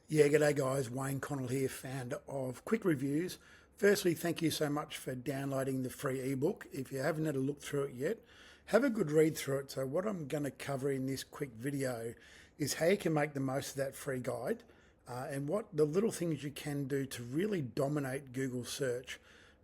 Yeah, g'day guys, Wayne Connell here, founder of Quick Reviews. Firstly, thank you so much for downloading the free ebook. If you haven't had a look through it yet, have a good read through it. So what I'm going to cover in this quick video is how you can make the most of that free guide and what the little things you can do to really dominate Google search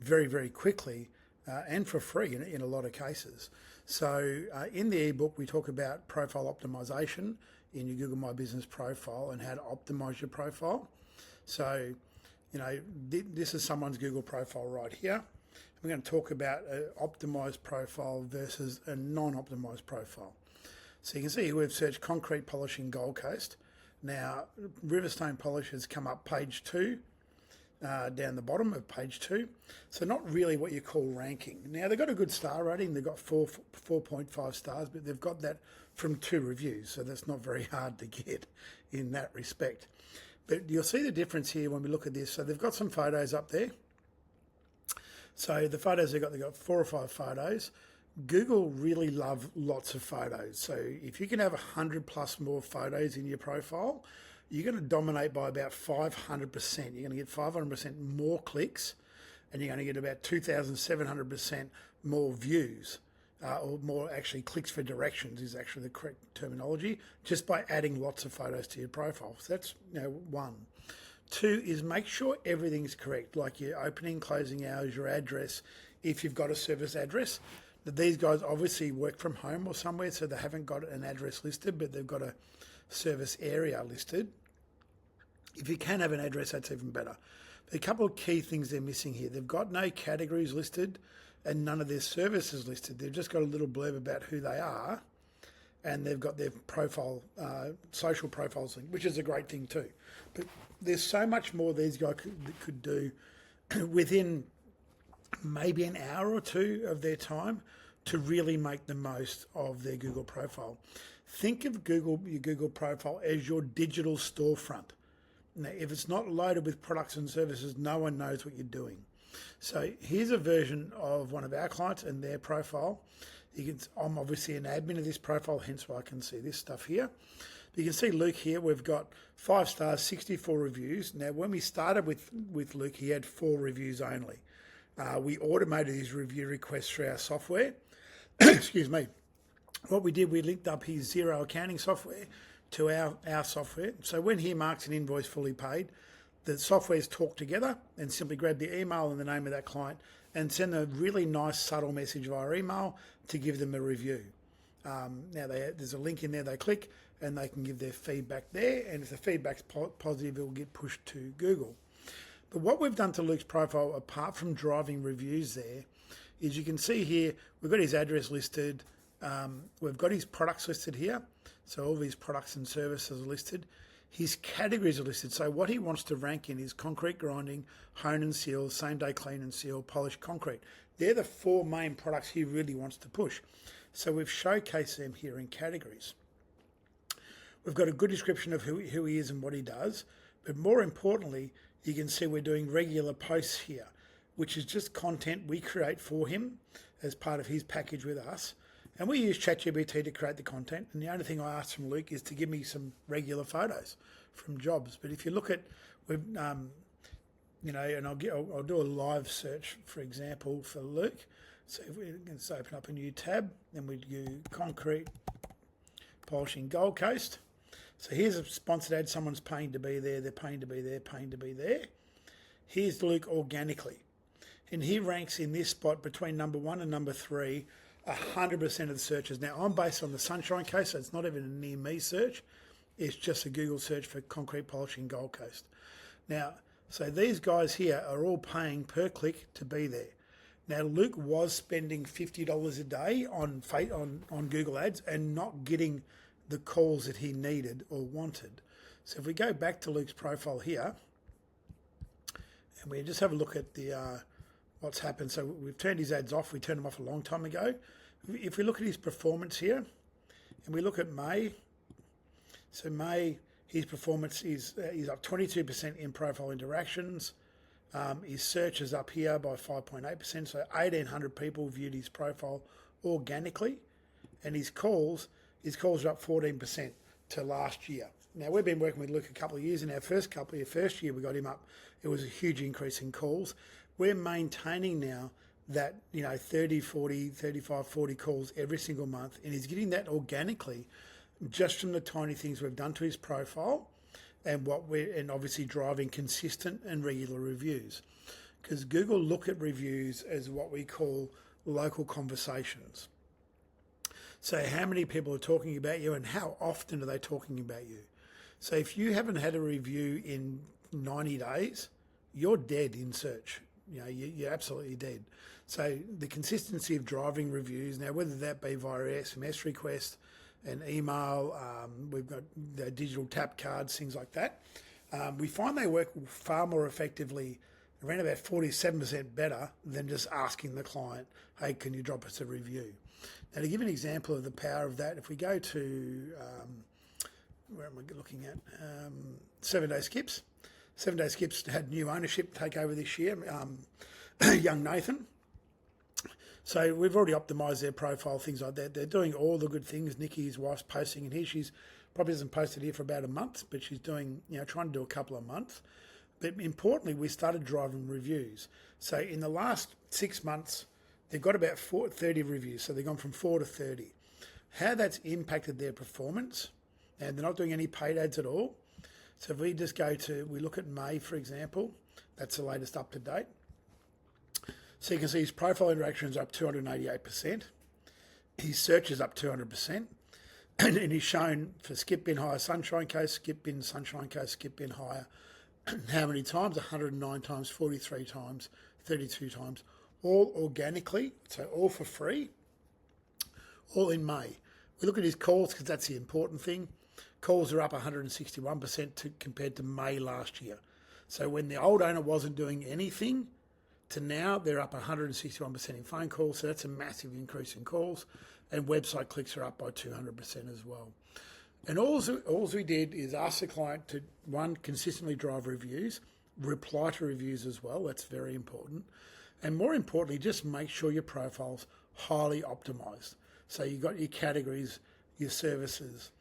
very, very quickly and for free in a lot of cases. So in the ebook, we talk about profile optimization in your Google My Business profile and how to optimize your profile. So, this is someone's Google profile right here. We're going to talk about an optimized profile versus a non-optimized profile. So you can see here we've searched concrete polishing Gold Coast. Now, Riverstone polish has come up page 2. Down the bottom of page 2. So not really what you call ranking. Now they've got a good star rating. They've got 4.5 stars, but they've got that from 2 reviews. So that's not very hard to get in that respect. But you'll see the difference here when we look at this. So they've got some photos up there. So the photos they've got 4 or 5 photos. Google really love lots of photos. So if you can have 100 plus more photos in your profile, you're going to dominate by about 500%. You're going to get 500% more clicks, and you're going to get about 2,700% more views, or more actually clicks for directions is actually the correct terminology, just by adding lots of photos to your profile. So that's one. 2 is make sure everything's correct, like your opening, closing hours, your address, if you've got a service address. These guys obviously work from home or somewhere, so they haven't got an address listed, but they've got a service area listed. If you can have an address, that's even better. But a couple of key things they're missing here. They've got no categories listed and none of their services listed. They've just got a little blurb about who they are, and they've got their profile, social profiles link, which is a great thing too. But there's so much more these guys could do within maybe an hour or 2 of their time to really make the most of their Google profile. Think of your Google profile as your digital storefront. Now, if it's not loaded with products and services, no one knows what you're doing. So here's a version of one of our clients and their profile. I'm obviously an admin of this profile, hence why I can see this stuff here. You can see Luke here, we've got 5 stars, 64 reviews. Now, when we started with Luke, he had 4 reviews only. We automated his review requests through our software. Excuse me. What we did, we linked up his Xero accounting software to our software. So when he marks an invoice fully paid, the softwares talk together and simply grab the email and the name of that client and send a really nice subtle message via email to give them a review. Now there's a link in there they click and they can give their feedback there, and if the feedback's positive, it will get pushed to Google. But what we've done to Luke's profile, apart from driving reviews there, is you can see here, we've got his address listed, we've got his products listed here, so all of his products and services are listed. His categories are listed, so what he wants to rank in is concrete grinding, hone and seal, same day clean and seal, polished concrete. They're the 4 main products he really wants to push. So we've showcased them here in categories. We've got a good description of who he is and what he does, but more importantly, you can see we're doing regular posts here, which is just content we create for him as part of his package with us. And we use ChatGPT to create the content. And the only thing I asked from Luke is to give me some regular photos from jobs. But if you look at, and I'll do a live search, for example, for Luke. So if we can just open up a new tab, then we do concrete polishing Gold Coast. So here's a sponsored ad. Someone's paying to be there. They're paying to be there, paying to be there. Here's Luke organically. And he ranks in this spot between number 1 and number 3, 100% of the searches. Now, I'm based on the Sunshine Coast, so it's not even a near me search. It's just a Google search for concrete polishing Gold Coast. Now, so these guys here are all paying per click to be there. Now, Luke was spending $50 a day on Google Ads and not getting the calls that he needed or wanted. So if we go back to Luke's profile here, and we just have a look at the what's happened. So we've turned his ads off. We turned them off a long time ago. If we look at his performance here, and we look at May, so May, his performance is he's up 22% in profile interactions. His search is up here by 5.8%, so 1,800 people viewed his profile organically, and his calls are up 14% to last year. Now, we've been working with Luke a couple of years. In our first year we got him up, it was a huge increase in calls. We're maintaining now that, 30, 40, 35, 40 calls every single month, and he's getting that organically just from the tiny things we've done to his profile and obviously driving consistent and regular reviews. Because Google look at reviews as what we call local conversations. So how many people are talking about you and how often are they talking about you? So if you haven't had a review in 90 days, you're dead in search. You're absolutely dead. So the consistency of driving reviews, now whether that be via SMS request, an email, we've got the digital tap cards, things like that. We find they work far more effectively, around about 47% better than just asking the client, hey, can you drop us a review? Now, to give an example of the power of that, if we go to, where am I looking at? 7 Day Skips. 7 Day Skips had new ownership take over this year, young Nathan. So we've already optimised their profile, things like that. They're doing all the good things. Nikki, his wife's posting in here. She's probably hasn't posted here for about a month, but she's doing, trying to do a couple of months. But importantly, we started driving reviews. So in the last 6 months, they've got about 30 reviews. So they've gone from 4 to 30. How that's impacted their performance, and they're not doing any paid ads at all. So if we just we look at May, for example, that's the latest up to date. So you can see his profile interactions up 288%. His search is up 200%. And he's shown for skip bin higher Sunshine Coast, skip bin Sunshine Coast, skip bin higher. How many times? 109 times, 43 times, 32 times. All organically, so all for free, all in May. We look at his calls because that's the important thing. Calls are up 161% compared to May last year. So when the old owner wasn't doing anything, to now they're up 161% in phone calls. So that's a massive increase in calls. And website clicks are up by 200% as well. And all we did is ask the client to, one, consistently drive reviews, reply to reviews as well. That's very important. And more importantly, just make sure your profile's highly optimized. So you've got your categories, your services,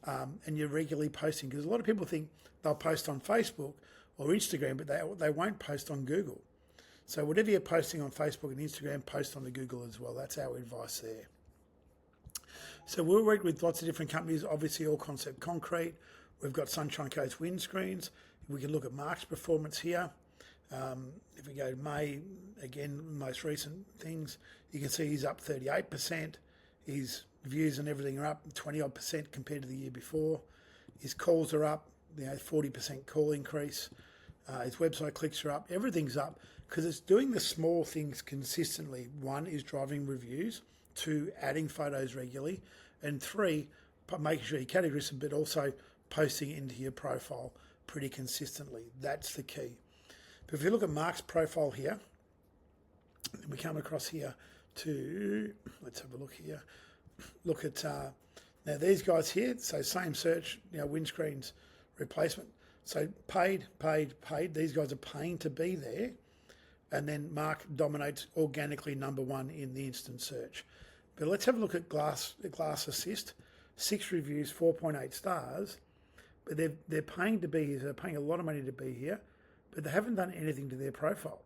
and you're regularly posting. Because a lot of people think they'll post on Facebook or Instagram, but they won't post on Google. So whatever you're posting on Facebook and Instagram, post on the Google as well. That's our advice there. So we'll work with lots of different companies, obviously all Concept Concrete. We've got Sunshine Coast windscreens. We can look at Mark's performance here. If we go to May, again, most recent things, you can see he's up 38%. His views and everything are up 20-odd% compared to the year before. His calls are up, 40% call increase. His website clicks are up. Everything's up because it's doing the small things consistently. One is driving reviews. Two, adding photos regularly. And three, making sure your categories, but also posting into your profile pretty consistently. That's the key. But if you look at Mark's profile here, we come across here to, let's have a look here. Look at, now these guys here, so same search, windscreens replacement. So paid. These guys are paying to be there. And then Mark dominates organically #1 in the instant search. But let's have a look at Glass Assist. 6 reviews, 4.8 stars. But they're paying to be here. They're paying a lot of money to be here. But they haven't done anything to their profile.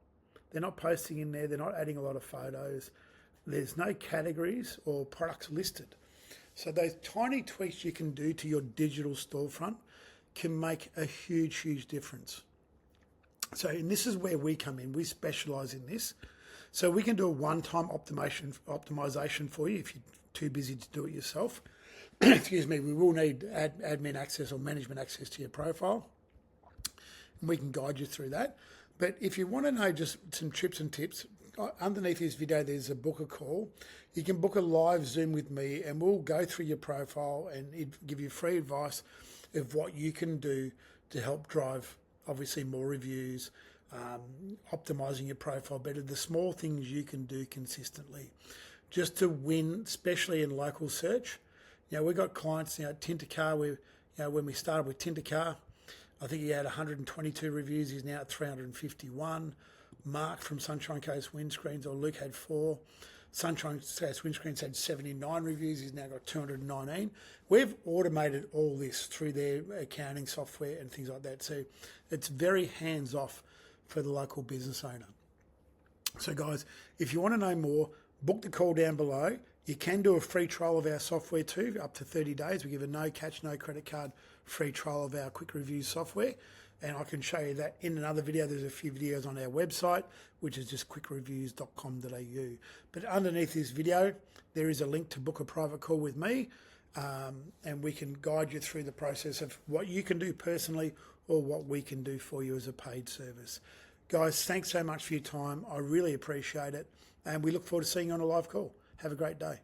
They're not posting in there. They're not adding a lot of photos. There's no categories or products listed. So those tiny tweaks you can do to your digital storefront can make a huge, huge difference. So, and this is where we come in. We specialize in this. So we can do a one-time optimization for you if you're too busy to do it yourself. Excuse me, we will need admin access or management access to your profile. And we can guide you through that. But if you want to know just some trips and tips, underneath this video there's a book a call. You can book a live Zoom with me and we'll go through your profile and give you free advice of what you can do to help drive obviously more reviews, optimizing your profile better, the small things you can do consistently just to win, especially in local search. We've got clients, Tintercar, when we started with Tintercar, I think he had 122 reviews. He's now at 351. Mark from Sunshine Coast Windscreens, or Luke, had 4. Sunshine Scouse Windscreens had 79 reviews. He's now got 219. We've automated all this through their accounting software and things like that. So it's very hands-off for the local business owner. So guys, if you want to know more, book the call down below. You can do a free trial of our software too, up to 30 days. We give a no catch, no credit card free trial of our quick reviews software. And I can show you that in another video. There's a few videos on our website, which is just quickreviews.com.au. But underneath this video, there is a link to book a private call with me. And we can guide you through the process of what you can do personally or what we can do for you as a paid service. Guys, thanks so much for your time. I really appreciate it. And we look forward to seeing you on a live call. Have a great day.